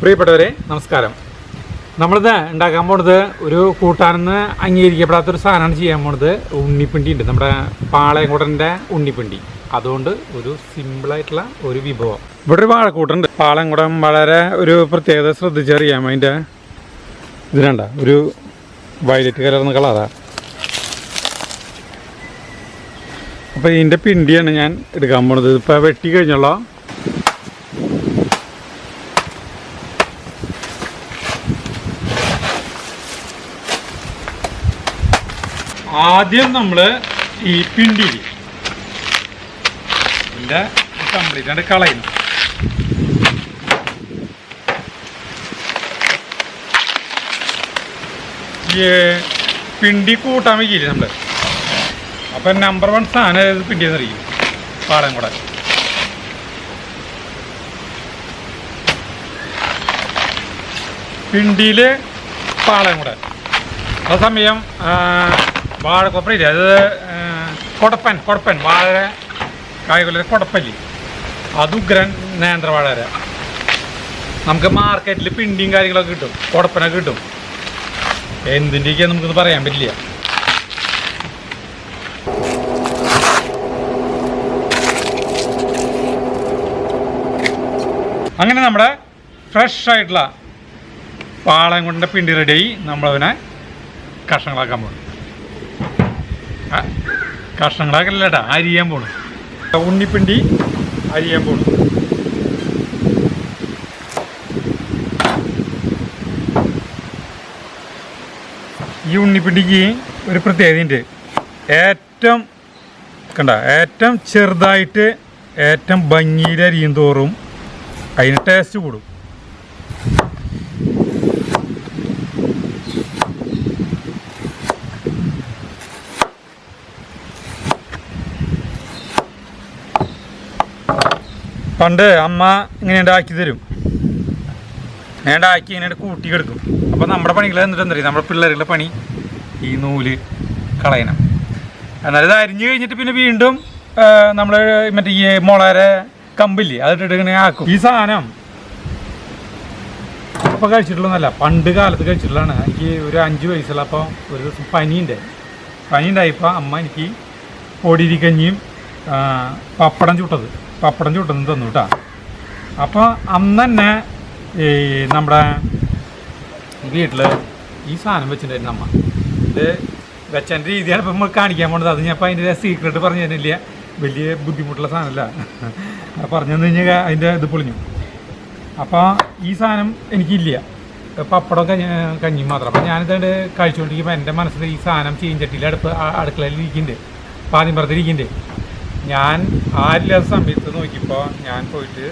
പ്രിയപ്പെട്ടവരെ നമസ്കാരം. നമ്മളിത് ഉണ്ടാക്കാൻ പോണത് ഒരു കൂട്ടാനെന്ന് അംഗീകരിക്കപ്പെടാത്തൊരു സാധനമാണ് ചെയ്യാൻ പോണത്. ഉണ്ണിപ്പിണ്ടി ഉണ്ട്, നമ്മുടെ പാളയംകുടൻ്റെ ഉണ്ണിപ്പിണ്ടി. അതുകൊണ്ട് ഒരു സിമ്പിളായിട്ടുള്ള ഒരു വിഭവം. ഇവിടെ ഒരു വാഴക്കൂട്ടുണ്ട്. പാളയംകുടം വളരെ ഒരു പ്രത്യേകത ശ്രദ്ധിച്ചറിയാം. അതിൻ്റെ ഇതിനണ്ട ഒരു വയലറ്റ് കലർന്ന കളറാണ്. അപ്പോൾ ഇതിൻ്റെ പിണ്ടിയാണ് ഞാൻ എടുക്കാൻ പോണത്. ഇപ്പോൾ വെട്ടി കഴിഞ്ഞുള്ള ആദ്യം നമ്മൾ ഈ പിണ്ടി ഇതിൻ്റെ കംപ്ലീറ്റ് ആയിട്ട് കളയുന്നു. ഈ പിണ്ടി കൂട്ടാൻ വയ്ക്കില്ലേ നമ്മൾ, അപ്പം നമ്പർ 1 സാധനം പിണ്ടി എന്നറിയും പാടം കൂടെ. പിണ്ടിയിൽ പാളയം കൂടെ അതേസമയം വാഴക്കൊപ്പരില്ലേ, അത് കൊടപ്പൻ വാഴ കായ്കൊല കൊടപ്പല്ലി, അത് ഉഗ്രൻ നേന്ത്രവാഴ. നമുക്ക് മാർക്കറ്റിൽ പിണ്ടിയും കാര്യങ്ങളൊക്കെ കിട്ടും, കൊടപ്പനൊക്കെ കിട്ടും. എന്തിൻ്റെയൊക്കെ നമുക്കിത് പറയാൻ പറ്റില്ല. അങ്ങനെ നമ്മുടെ ഫ്രഷ് ആയിട്ടുള്ള പാളയം കൊണ്ട പിണ്ടി റെഡിയായി. നമ്മളതിനെ കഷ്ണങ്ങളാക്കാൻ പോകണം. കഷ്ണങ്ങളാക്കല്ല കേട്ടോ, അരിയാൻ പോകണം. ഉണ്ണിപ്പിണ്ടി അരിയാൻ പോകണം. ഈ ഉണ്ണിപ്പിണ്ടിക്ക് ഒരു പ്രത്യേകതയുണ്ട്. ഏറ്റവും ചെറുതായിട്ട് ഏറ്റവും ഭംഗിയിൽ അരിയും തോറും അതിന് ടേസ്റ്റ് കൂടും. പണ്ട് അമ്മ ഇങ്ങനെ ഉണ്ടാക്കി തരും, ഞാൻ ഉണ്ടാക്കി ഇങ്ങനെ കൂട്ടി കിടക്കും. അപ്പോൾ നമ്മുടെ പണികൾ എന്നിട്ട് എന്താ പറയുക, നമ്മുടെ പിള്ളേരുടെ പണി ഈ നൂല് കളയണം. എന്നാലും ഇത് അരിഞ്ഞു കഴിഞ്ഞിട്ട് പിന്നെ വീണ്ടും നമ്മൾ മറ്റേ ഈ മുളകര കമ്പില്ലേ അതിട്ടിട്ട് ഇങ്ങനെ ആക്കും. ഈ സാധനം അപ്പോൾ കഴിച്ചിട്ടുള്ളതല്ല, പണ്ട് കാലത്ത് കഴിച്ചിട്ടുള്ളതാണ്. എനിക്ക് ഒരു 5 വയസ്സുള്ള അപ്പോൾ ഒരു ദിവസം പനി ഉണ്ടായപ്പോൾ അമ്മ എനിക്ക് പൊടിയിരിക്കഞ്ഞിയും പപ്പടം ചുട്ടത് തന്നു കേട്ടോ. അപ്പോൾ അന്ന് തന്നെ ഈ നമ്മുടെ വീട്ടിൽ ഈ സാധനം വെച്ചിട്ടുണ്ടായിരുന്നു അമ്മ. ഇത് വെച്ചതിൻ്റെ രീതിയാണ് ഇപ്പം നമ്മൾ കാണിക്കാൻ പോണത്. അത് ഞാൻ അപ്പോൾ അതിൻ്റെ സീക്രട്ട് പറഞ്ഞു തരുന്നില്ല, വലിയ ബുദ്ധിമുട്ടുള്ള സാധനമല്ല. പറഞ്ഞു തന്നു കഴിഞ്ഞാൽ അതിൻ്റെ ഇത് പൊളിഞ്ഞു. അപ്പോൾ ഈ സാധനം എനിക്കില്ല, പപ്പടം കഞ്ഞിയും മാത്രം. അപ്പോൾ ഞാനിതുകൊണ്ട് കഴിച്ചുകൊണ്ടിരിക്കുമ്പോൾ എൻ്റെ മനസ്സിൽ ഈ സാധനം ചീഞ്ചട്ടിയിൽ അടുക്കളയിൽ ഇരിക്കുന്നുണ്ട്, പാതിമ്പറത്തിരിക്കുന്നുണ്ട്. ഞാൻ ആരില്ലാത്ത സമയത്ത് നോക്കിയപ്പോൾ ഞാൻ പോയിട്ട്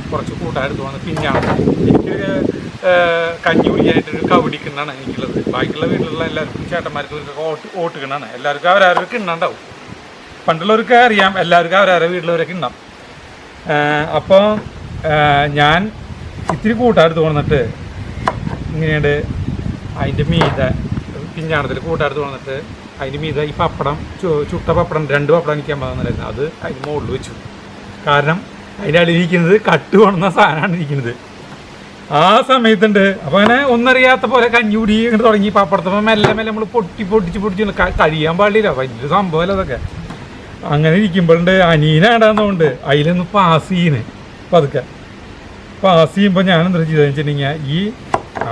കുറച്ച് കൂട്ടാനെടുത്ത് വന്ന് പിന്നാണ് എനിക്ക് കഞ്ഞി കുടിക്കാനായിട്ടൊരു കവടിക്കിണ്ണാണ് എനിക്കുള്ളത്. ബാക്കിയുള്ള വീട്ടിലുള്ള എല്ലാവർക്കും ചേട്ടന്മാർക്ക് ഓട്ട് കിണ്ണാണ്. എല്ലാവർക്കും അവരവർക്ക് കിണ്ണുണ്ടാവും. പണ്ടുള്ളവർക്ക് അറിയാം, എല്ലാവർക്കും അവരവരുടെ വീട്ടിലവരെ കിണ്ണാം. അപ്പോൾ ഞാൻ ഇത്തിരി കൂട്ടാനെടുത്ത് കൊണ്ടിട്ട് ഇങ്ങനെയുണ്ട് അതിൻ്റെ മീതെ പിഞ്ഞാണത്തിൽ കൂട്ടാനെടുത്ത് കൊണ്ടിട്ട് അതിന് മീത ഈ പപ്പടം ചുട്ട പപ്പടം 2 പപ്പടം എനിക്ക് അമ്പതെന്നായിരുന്നു. അത് അതിന് മുകളിൽ വെച്ചു. കാരണം അതിൻ്റെ അടിയിരിക്കുന്നത് കട്ട് കൊണ്ടുന്ന സാധനമാണ് ഇരിക്കുന്നത്. ആ സമയത്തുണ്ട് അപ്പോൾ അങ്ങനെ ഒന്നറിയാത്ത പോലെ കഞ്ഞി കുടി ഇങ്ങോട്ട് തുടങ്ങി. പപ്പടത്തപ്പോൾ മെല്ലെ നമ്മൾ പൊട്ടിച്ച് കഴിയാൻ പാടില്ല, വലിയൊരു സംഭവമല്ല അതൊക്കെ. അങ്ങനെ ഇരിക്കുമ്പോഴുണ്ട് അനീനാടാന്നുകൊണ്ട് അതിലൊന്ന് പാസ് ചെയ്യുന്നത്. പതുക്കെ പാസ് ചെയ്യുമ്പോൾ ഞാൻ എന്താ ചെയ്തതെന്ന് വെച്ചിട്ടുണ്ടെങ്കിൽ ഈ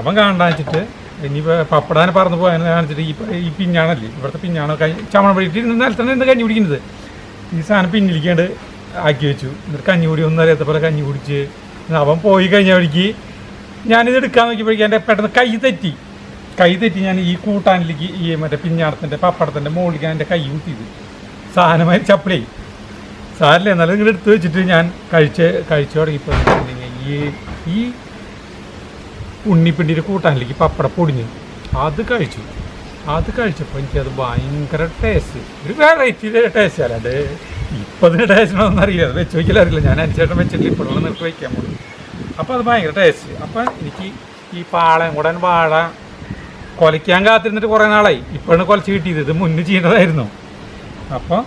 അവൻ കാണാൻ വെച്ചിട്ട് ഇനിയിപ്പോൾ പപ്പടാനെ പറന്ന് പോകാൻ കാണിച്ചിട്ട് ഈ പിഞ്ഞാണല്ലേ, ഇവിടുത്തെ പിഞ്ഞാണോ ചമണ പടിയിട്ട് നിലത്തന്നെ നിന്ന് കഞ്ഞി കുടിക്കുന്നത്. ഈ സാധനം പിന്നിലിക്കാണ്ട് ആക്കി വെച്ചു. എന്നിട്ട് കഞ്ഞി കുടി ഒന്നും അറിയാത്ത പോലെ കഞ്ഞി കുടിച്ച് അവൻ പോയി കഴിഞ്ഞ വഴിക്ക് ഞാനിത് എടുക്കാൻ നോക്കിയപ്പോഴേക്കും എൻ്റെ പെട്ടെന്ന് കൈ തെറ്റി ഞാൻ ഈ കൂട്ടാനിലേക്ക് ഈ മറ്റേ പിഞ്ഞാണത്തിൻ്റെ പപ്പടത്തിൻ്റെ മുകളിലേക്ക് എൻ്റെ കൈ കുത്തിയത്. സാധനമായി ചപ്പിളേ സാരല്ലേ, എന്നാലും ഇങ്ങനെ എടുത്ത് വെച്ചിട്ട് ഞാൻ കഴിച്ചു തുടങ്ങിയപ്പോൾ ഈ ഉണ്ണിപ്പിണ്ടിയുടെ കൂട്ടാനിലേക്ക് പപ്പടം പൊടിഞ്ഞു. അത് കഴിച്ചപ്പോൾ എനിക്കത് ഭയങ്കര ടേസ്റ്റ്, ഒരു വെറൈറ്റി ടേസ്റ്റ്. അല്ലാണ്ട് ഇപ്പം അതിൻ്റെ ടേസ്റ്റിനൊന്നും അറിയില്ല, അത് വെച്ച് വയ്ക്കല അറിയില്ല. ഞാൻ അനുസരിച്ച് വെച്ചിട്ട് ഇപ്പോഴുള്ള നിർത്തി വയ്ക്കാൻ പോകും. അപ്പോൾ അത് ഭയങ്കര ടേസ്റ്റ്. അപ്പം എനിക്ക് ഈ പാളയംകുടൻ വാഴ കൊലയ്ക്കാൻ കാത്തിരുന്നിട്ട് കുറേ നാളായി. ഇപ്പോഴാണ് കൊലച്ച് കിട്ടിയത്, ഇത് മുന്നേ ചെയ്യേണ്ടതായിരുന്നു. അപ്പോൾ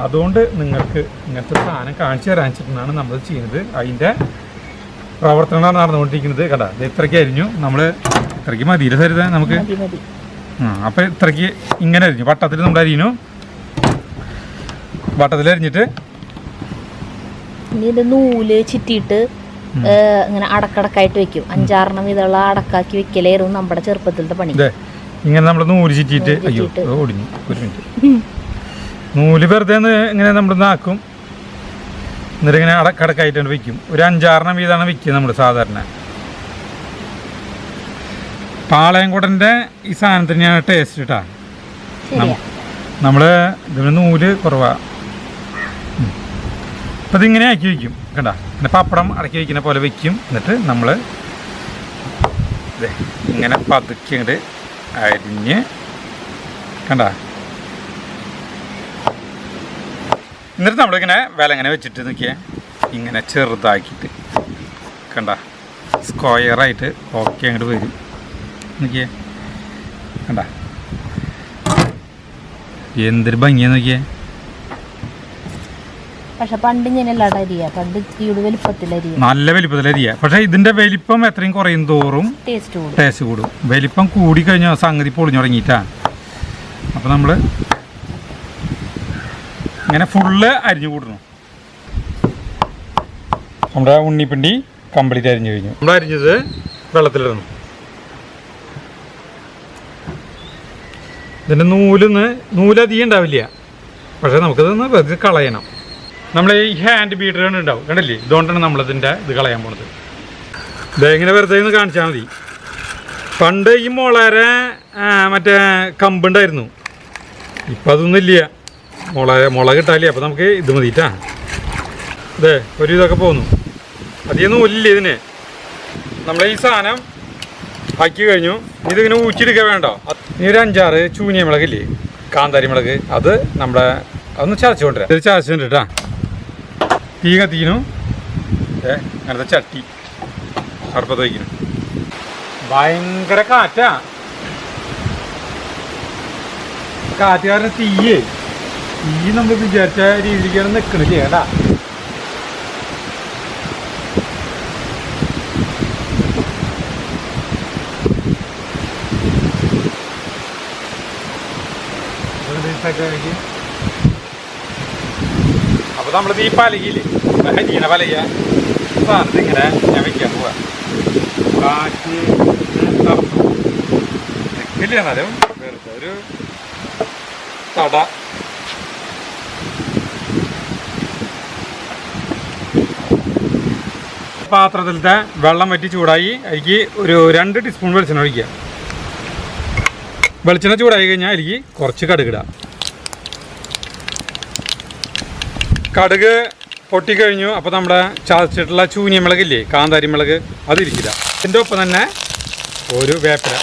അതുകൊണ്ട് നിങ്ങൾക്ക് ഇങ്ങനത്തെ സാധനം കാണിച്ചു തരാൻ വെച്ചിട്ടാണ് നമ്മൾ ചെയ്യുന്നത്. അതിൻ്റെ പ്രവർത്തനമാണ് നടന്നുകൊണ്ടിരിക്കുന്നത്. കണ്ട ഇത്രയ്ക്ക് അരിഞ്ഞു. നമ്മൾ ഇത്രയ്ക്ക് മതിയില്ല സരിത നമുക്ക്. അപ്പോൾ ഇത്രയ്ക്ക് ഇങ്ങനെ അരിഞ്ഞു. വട്ടത്തിൽ നമ്മൾ അരിഞ്ഞു. വട്ടത്തിൽ അരിഞ്ഞിട്ട് നൂല് ചുറ്റിയിട്ട് ഇങ്ങനെ അടക്കടക്കായിട്ട് വെക്കും. 5-6 ഇതുള്ള അടക്കാക്കി വെക്കലായിരുന്നു നമ്മുടെ ചെറുപ്പത്തിലത്തെ പണി. ഇങ്ങനെ നമ്മൾ നൂല് ചുറ്റിയിട്ട് അയ്യോ ഓടിഞ്ഞു. ഒരു മിനിറ്റ്. നൂല് വെറുതെ ഇങ്ങനെ നമ്മളൊന്ന് ആക്കും. എന്നിട്ട് ഇങ്ങനെ അടക്കടക്കായിട്ടാണ് വെക്കും. ഒരു 5-6 വീതമാണ് വെക്കുക നമ്മൾ സാധാരണ. പാളയംകുടൻ്റെ ഈ സാധനത്തിനെയാണ് ടേസ്റ്റ് കേട്ടാ. നമ്മൾ ഇതിന് നൂല് കുറവാണ്. അപ്പം ഇതിങ്ങനെ ആക്കി വയ്ക്കും കണ്ട. പിന്നെ പപ്പടം അടക്കി വയ്ക്കുന്ന പോലെ വയ്ക്കും. എന്നിട്ട് നമ്മൾ ഇങ്ങനെ പതുക്കി ഇങ്ങോട്ട് അരിഞ്ഞ് കണ്ട. എന്നിട്ട് നമ്മളിങ്ങനെ വിലങ്ങനെ വെച്ചിട്ട് നിൽക്കുക. ഇങ്ങനെ ചെറുതാക്കിയിട്ട് കണ്ട സ്ക്വയറായിട്ട് ഓക്കെ അങ്ങോട്ട് വരും. നോക്കിയേ കണ്ട എന്തൊരു ഭംഗിയാന്ന് നോക്കിയേ. പക്ഷെ പണ്ട് നല്ല വലിപ്പത്തിലരിയ. പക്ഷെ ഇതിന്റെ വലിപ്പം എത്രയും കുറയും തോറും ടേസ്റ്റ് കൂടും. വലിപ്പം കൂടി കഴിഞ്ഞാൽ സംഗതി പൊളിഞ്ഞു തുടങ്ങിയിട്ടാ. അപ്പൊ നമ്മള് ഇങ്ങനെ ഫുള്ള് അരിഞ്ഞു കൂട്ടണം. നമ്മുടെ ഉണ്ണിപ്പിണ്ടി കംപ്ലീറ്റ് അരിഞ്ഞു കഴിഞ്ഞു. നമ്മൾ അരിഞ്ഞത് വെള്ളത്തിലിടണം. ഇതിൻ്റെ നൂലധികം ഉണ്ടാവില്ല. പക്ഷെ നമുക്കിതൊന്ന് വെറുതെ കളയണം. നമ്മൾ ഈ ഹാൻഡ് ബീറ്റർ ഉണ്ടാവും കണ്ടില്ലേ. ഇതുകൊണ്ടാണ് നമ്മളിതിൻ്റെ ഇത് കളയാൻ പോണത്. ഇതെങ്ങനെ വെറുതെ ഒന്ന് കാണിച്ചാൽ മതി. പണ്ട് ഈ മുളരെ മറ്റേ കമ്പുണ്ടായിരുന്നു. ഇപ്പം അതൊന്നും ഇല്ല. മുള കിട്ടാല്ലേ. അപ്പോൾ നമുക്ക് ഇത് മതിയിട്ടാ. അതെ ഒരു ഇതൊക്കെ പോന്നു. അധികം നൂലില്ല ഇതിന്. നമ്മൾ ഈ സാധനം ആക്കി കഴിഞ്ഞു. ഇതിങ്ങനെ ഊച്ചിയെടുക്കാൻ വേണ്ട. ഇനി ഒരു 5-6 ചൂനിയ മുളകില്ലേ, കാന്താരി മുളക്, അത് നമ്മുടെ അതൊന്ന് ചതച്ച് കൊണ്ടുവരാം. ഇത് ചതച്ചുകൊണ്ട് കേട്ടാ. തീ കത്തിക്കുന്നു. അങ്ങനത്തെ ചട്ടി അടുപ്പത്ത് വയ്ക്കുന്നു. ഭയങ്കര കാറ്റാ. കാറ്റ് കാരണം തീ നമ്മൾ വിചാരിച്ച രീതിയിലേക്കാണ് നിൽക്കണില്ലേ കേട്ടാ. അപ്പൊ നമ്മളത് ഈ പലകയില്ലേ, അരിയണ പലക സാധനത്ത് ഇങ്ങനെ ഞാൻ വെക്കാൻ പോവാ. കാറ്റ് നിൽക്കില്ല എന്നാലും വെറുതെ ഒരു തട. പാത്രത്തിലത്തെ വെള്ളം വറ്റി ചൂടായി അതിലേക്ക് ഒരു 2 ടീസ്പൂൺ വെളിച്ചെണ്ണ ഒഴിക്കുക. വെളിച്ചെണ്ണ ചൂടായി കഴിഞ്ഞാൽ അതിലേക്ക് കുറച്ച് കടുകിടാം. കടുക് പൊട്ടിക്കഴിഞ്ഞു. അപ്പോൾ നമ്മുടെ ചതച്ചിട്ടുള്ള ചൂനിയ മുളകില്ലേ, കാന്താരി മുളക്, അതിരിക്കില്ല. ഇതിൻ്റെ ഒപ്പം തന്നെ ഒരു വേപ്പില.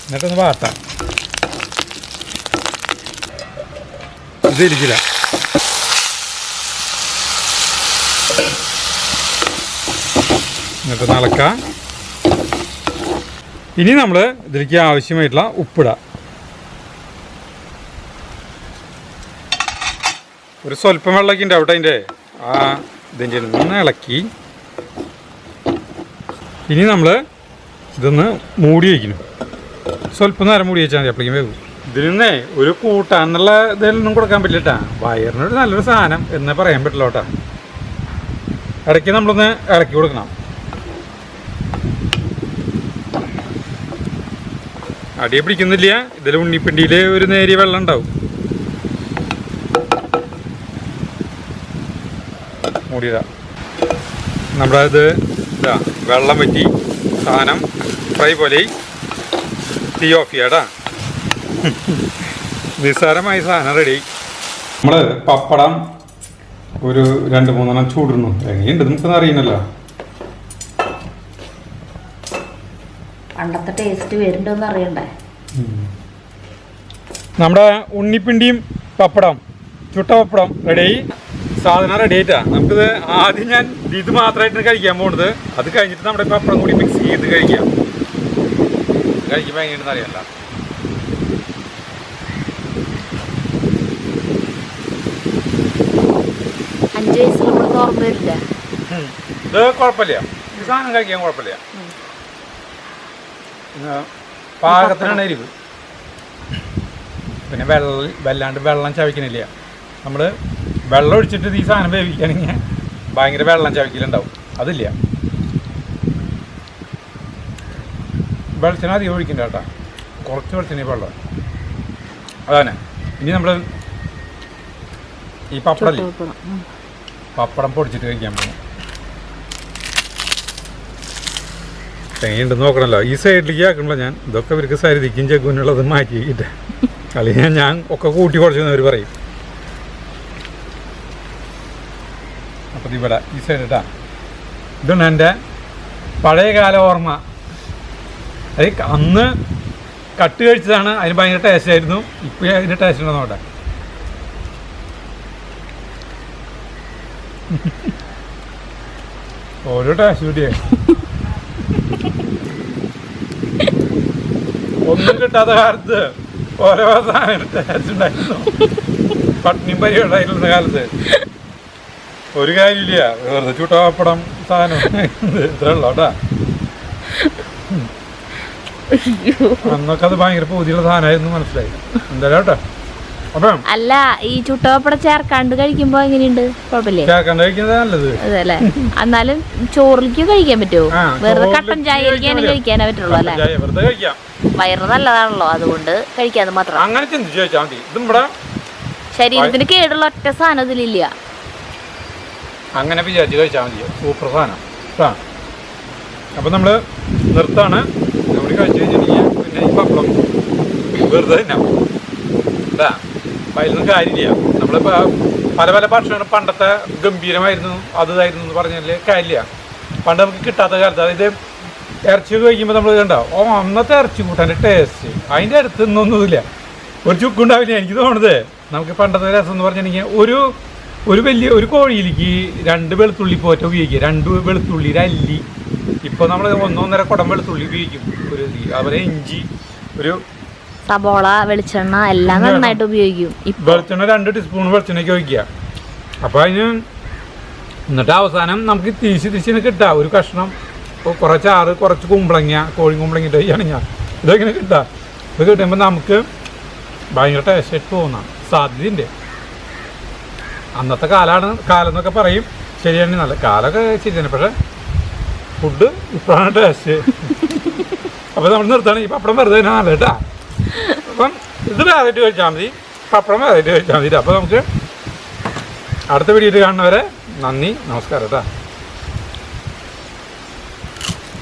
എന്നിട്ടൊന്ന് വാട്ടാം. ഇതിരിക്കില്ല. എന്നിട്ട് നടക്കാം. ഇനി നമ്മൾ ഇതിലേക്ക് ആവശ്യമായിട്ടുള്ള ഉപ്പിടാം. ഒരു സ്വല്പം വെള്ളമൊക്കെ ഉണ്ടാവട്ടെ അതിൻ്റെ ഇതിൻ്റെ ഒന്ന് ഇളക്കി. ഇനി നമ്മൾ ഇതൊന്ന് മൂടി വയ്ക്കണം. സ്വല്പം നേരം മൂടി വെച്ചാൽ മതി. അപ്പോഴേക്കും വേവും. ഇതിൽ നിന്നേ ഒരു കൂട്ടാന്നുള്ള ഇതിലൊന്നും കൊടുക്കാൻ പറ്റില്ല കേട്ടാ. വയറിനൊരു നല്ലൊരു സാധനം എന്നേ പറയാൻ പറ്റില്ല കേട്ടാ. ഇടയ്ക്ക് നമ്മളൊന്ന് ഇളക്കി കൊടുക്കണം. അടിയെ പിടിക്കുന്നില്ല. ഇതിൽ ഉണ്ണിപ്പിണ്ടിയിൽ ഒരു നേരിയ വെള്ളം ഉണ്ടാവും. മൂടിയതാ. നമ്മുടെ ഇത് ഇതാ വെള്ളം വറ്റി സാധനം ഫ്രൈ പോലെ. തീ ഓഫ് ചെയ്യാടാ. നിസ്സാരമായ സാധനം റെഡി. നമ്മൾ പപ്പടം ഒരു 2-3 ചൂടുന്നു. എങ്ങനെയുണ്ട് നമുക്കൊന്നും അറിയുന്നല്ലോ. പണ്ടത്തെ ടേസ്റ്റ് വരുന്നുണ്ടോന്ന് അറിയണ്ടേ. നമ്മുടെ ഉണ്ണിപ്പിണ്ടിയും പപ്പടം, ചുട്ട പപ്പടം റെഡിയായി. സാധനം റെഡി ആയിട്ടാ. നമുക്കിത് ആദ്യം ഞാൻ ഇത് മാത്രമായിട്ട് കഴിക്കാൻ പോകുന്നത്. അത് കഴിഞ്ഞിട്ട് നമ്മുടെ പപ്പടം കൂടി മിക്സ് ചെയ്ത് കഴിക്കാം. കഴിക്കുമ്പോൾ എങ്ങനെയാണെന്ന് അറിയാമല്ലോ. 5 വയസ്സിൽ ഓർമ്മ വരില്ല. ഇത് കുഴപ്പമില്ല, ഈ സാധനം കഴിക്കാൻ കുഴപ്പമില്ല. പാകത്തിനാണ് എരിവ്. പിന്നെ വല്ലാണ്ട് വെള്ളം ചവയ്ക്കണില്ല. നമ്മൾ വെള്ളം ഒഴിച്ചിട്ട് ഈ സാധനം വേവിക്കുകയാണെങ്കിൽ ഭയങ്കര വെള്ളം ചവയ്ക്കലുണ്ടാവും. അതില്ല. വെളിച്ചെണ്ണ അധികം ഒഴിക്കണ്ട കേട്ടോ, കുറച്ച് വെളിച്ചെണ്ണ വെള്ളം. അതാണ്. ഇനി നമ്മൾ ഈ പപ്പടം പൊടിച്ചിട്ട് കഴിക്കാൻ പോകും. തേങ്ങയുണ്ടെന്ന് നോക്കണമല്ലോ. ഈ സൈഡിലേക്ക് ആക്കണല്ലോ ഞാൻ. ഇതൊക്കെ ഇവർക്ക് സരിതിക്കും ചെക്കുന്നുള്ളത് മാറ്റിക്കിട്ട് അല്ലെങ്കിൽ ഞാൻ ഒക്കെ കൂട്ടി കുറച്ചെന്ന് അവർ പറയും. അപ്പം ഇവിടെ ഈ സൈഡ് ഇട്ടാ. ഇതാണ് എൻ്റെ പഴയകാല ഓർമ്മ. അത് അന്ന് കട്ട് കഴിച്ചതാണ്, അതിന് ഭയങ്കര ടേസ്റ്റ് ആയിരുന്നു. ഇപ്പം അതിൻ്റെ ടേസ്റ്റ് ഉണ്ടോ നോട്ടെ. ഓരോ ടേസ്റ്റ് കൂടിയേ. ഒന്നും കിട്ടാത്ത കാലത്ത് ഓരോ സാധനം ടേസ്റ്റ് ഉണ്ടായിരുന്നു. പട്ടിണിയും പരിപാടിയുള്ള കാലത്ത് ഒരു കാര്യമില്ല, വെറുതെ ചുട്ടപ്പടം സാധനം ഇത്ര ഉള്ളൂ കേട്ടാ. അന്നൊക്കെ അത് ഭയങ്കര പൂതിയുള്ള സാധനമായിരുന്നു, മനസ്സിലായി. എന്തായാലും കേട്ടോ. അപ്പം അല്ല, ഈ ചുട്ടപ്പടം ചേർക്കാണ്ട് കഴിക്കുമ്പോ എങ്ങനെയുണ്ട്? കുഴപ്പമില്ലേ? ചേർക്കാണ്ട് കഴിക്കുന്നത് നല്ലത്. അതല്ലേ. എന്നാലും ചോറിലേക്ക് കഴിക്കാൻ പറ്റുമോ? വെറുതെ കട്ടൻ ചായയിലേക്കാണ് കഴിക്കാനേ പറ്റുള്ളൂ അല്ലേ? വെറുതെ കഴിക്കാം, വയറ് നല്ലതാണല്ലോ, അതുകൊണ്ട് കഴിക്കാന്ന് മാത്രം. അങ്ങനെ ചിന്തിച്ചു ചോദിച്ചാൽ മതി. ഇതും ഇവിടെ ശരീരത്തിന് കേടുള്ള ഒറ്റ സാധനം ഇതിലില്ല. അങ്ങനെ വിചാരിച്ച് കഴിച്ചാൽ മതി. സൂപ്പർ സാധനം കേട്ടോ. അപ്പം നമ്മൾ നിർത്താണ്. നമ്മൾ കഴിച്ചു കഴിഞ്ഞിട്ടുണ്ടെങ്കിൽ പിന്നെ ഈ പപ്പടം വെറുതെ തിന്നാം കേട്ടാ. അപ്പം അതിലൊന്നും കാര്യമില്ല. നമ്മളിപ്പോൾ പല പല ഭക്ഷണങ്ങൾ പണ്ടത്തെ ഗംഭീരമായിരുന്നു, അതായിരുന്നു എന്ന് പറഞ്ഞാൽ കാര്യമില്ല. പണ്ട് നമുക്ക് കിട്ടാത്ത കാലത്ത്, അതായത് ഇറച്ചി കഴിക്കുമ്പോൾ നമ്മൾ കണ്ടോ, അന്നത്തെ ഇറച്ചി കൂട്ടാൻ്റെ ടേസ്റ്റ് അതിൻ്റെ അടുത്ത് നിന്നൊന്നുമില്ല. ഒരു ചുക്കുണ്ടാവില്ല. എനിക്ക് തോന്നുന്നത് നമുക്ക് പണ്ടത്തെ രസം എന്ന് പറഞ്ഞിട്ടുണ്ടെങ്കിൽ ഒരു വലിയ ഒരു കോഴിയിലേക്ക് 2 വെളുത്തുള്ളി പോറ്റ ഉപയോഗിക്കുക. 2 വെളുത്തുള്ളി, 1 അല്ലി. ഇപ്പോൾ നമ്മൾ 1-1.5 കുടം വെളുത്തുള്ളി ഉപയോഗിക്കും. അതുപോലെ ഇഞ്ചി, ഒരു സബോള, വെളിച്ചെണ്ണ എല്ലാം നന്നായിട്ട് ഉപയോഗിക്കും. വെളിച്ചെണ്ണ 2 ടീസ്പൂൺ വെളിച്ചെണ്ണയ്ക്ക് ഒഴിക്കുക. അപ്പോൾ അതിന് എന്നിട്ട് അവസാനം നമുക്ക് തിരിച്ച് കിട്ടുക ഒരു കഷ്ണം, കുറച്ച് ചാറ്, കുറച്ച് കുമ്പളങ്ങ, കോഴി കുമ്പളങ്ങ ഇട്ട് കഴിക്കുകയാണെങ്കിൽ ഇതൊക്കെ കിട്ടുക. ഇത് കിട്ടുമ്പോൾ നമുക്ക് ഭയങ്കര ടേസ്റ്റായിട്ട് തോന്നാം. സാധ്യതയുണ്ട്. അന്നത്തെ കാലം എന്നൊക്കെ പറയും. ശരിയാണ്, നല്ല കാലമൊക്കെ ശരിയാണ്. പക്ഷേ ഫുഡ് ഇപ്പോഴാണ് ടേസ്റ്റ്. അപ്പോൾ നമ്മൾ നിർത്താണ്. ഈ പപ്പടം വെറുതെ നല്ല കേട്ടാ. അപ്പം ഇത് വേറായിട്ട് കഴിച്ചാൽ മതി, പപ്പടം വേറായിട്ട് കഴിച്ചാൽ മതി. അപ്പോൾ നമുക്ക് അടുത്ത വീഡിയോയിൽ കാണുന്നവരെ നന്ദി, നമസ്കാരം കേട്ടോ.